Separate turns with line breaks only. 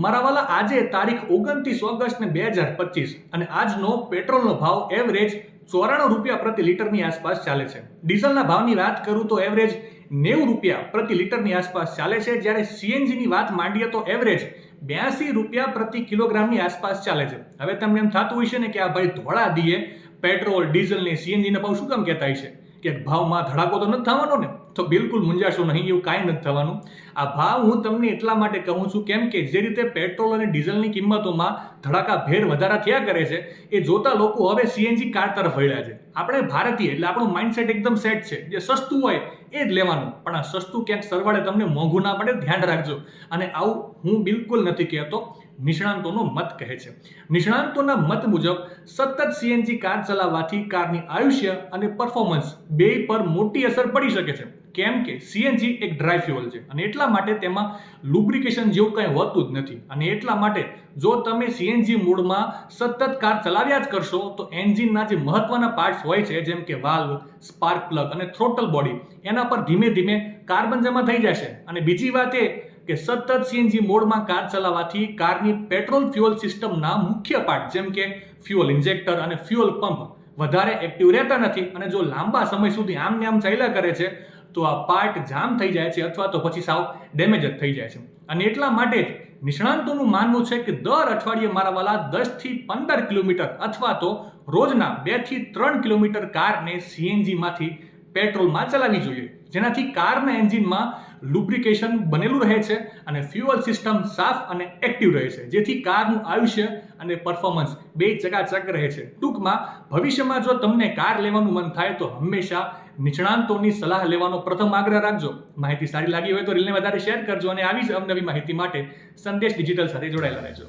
મારા વાલા આજે તારીખ 29 ઓગસ્ટ 2025 અને આજનો પેટ્રોલનો ભાવ એવરેજ 94 રૂપિયા પ્રતિ લીટરની આસપાસ ચાલે છે. ડીઝલના ભાવની વાત કરું તો એવરેજ 90 રૂપિયા પ્રતિ લીટરની આસપાસ ચાલે છે, જ્યારે સીએનજીની વાત માંડીએ તો એવરેજ 82 રૂપિયા પ્રતિ કિલોગ્રામની આસપાસ ચાલે છે. હવે તમને એમ થતું હશે ને કે આ ભાઈ ધોળા દીએ પેટ્રોલ ડીઝલ ને સીએનજીના ભાવ શું કામ કહેતા હશે કે ભાવમાં ધડાકો તો નથી થવાનો ને? તો બિલકુલ મૂંઝાશો નહીં, એવું કાંઈ નથી થવાનું. આ ભાવ હું તમને એટલા માટે કહું છું કેમ કે જે રીતે પેટ્રોલ અને ડીઝલની કિંમતોમાં ધડાકાભેર વધારા થયા કરે છે એ જોતા લોકો હવે સીએનજી કાર તરફ વળ્યા છે. આપણે ભારતીય એટલે આપણું માઇન્ડસેટ એકદમ સેટ છે, જે સસ્તું હોય એ જ લેવાનું, પણ આ સસ્તું ક્યાંક સરવાળે તમને મોંઘું ના પડે, ધ્યાન રાખજો. અને આવું હું બિલકુલ નથી કહેતો, નિષ્ણાંતોનો મત કહે છે. નિષ્ણાંતોના મત મુજબ સતત સીએનજી કાર ચલાવવાથી કારની આયુષ્ય અને પરફોર્મન્સ બેય પર મોટી અસર પડી શકે છે. કેમ કે સીએનજી એક ડ્રાય ફ્યુઅલ છે અને એટલા માટે તેમાં લુબ્રિકેશન જેવું કંઈ હોતું જ નથી. અને એટલા માટે જો તમે સીએનજી મોડમાં સતત કાર ચલાવ્યા જ કરશો તો એન્જિનના જે મહત્વના પાર્ટ્સ હોય છે જેમ કે વાલ્વ, સ્પાર્ક પ્લગ અને થ્રોટલ બોડી, એના પર ધીમે ધીમે કાર્બન જમા થઈ જશે. અને બીજી વાત એ કે સતત સીએનજી મોડમાં કાર ચલાવવાથી કારની પેટ્રોલ ફ્યુઅલ સિસ્ટમના મુખ્ય પાર્ટ જેમ કે ફ્યુઅલ ઇન્જેક્ટર અને ફ્યુઅલ પંપ વધારે એક્ટિવ રહેતા નથી. અને જો લાંબા સમય સુધી આમને આમ ચાલ્યા કરે છે તો આ પાર્ટ જામ થઈ જાય છે અથવા તો પછી સાવ ડેમેજ જ થઈ જાય છે. અને એટલા માટે જ નિષ્ણાંતોનું માનવું છે કે દર અઠવાડિયે મારા વાલા 10 થી 15 કિલોમીટર અથવા તો રોજના 2 થી 3 કિલોમીટર કારને સીએનજીમાંથી પેટ્રોલમાં ચલાવવી જોઈએ, જેનાથી કારના એન્જિનમાં લુબ્રિકેશન બનેલું રહે છે અને ફ્યુઅલ સિસ્ટમ સાફ અને એક્ટિવ રહે છે, જેથી કારનું આયુષ્ય અને પરફોર્મન્સ બે ચકાચક રહે છે. ટૂંકમાં ભવિષ્યમાં જો તમને કાર લેવાનું મન થાય તો હંમેશા નિષ્ણાંતોની સલાહ લેવાનો પ્રથમ આગ્રહ રાખજો. માહિતી સારી લાગી હોય તો રીલને વધારે શેર કરજો અને આવી જ અવનવી માહિતી માટે સંદેશ ડિજિટલ સાથે જોડાયેલા રહેજો.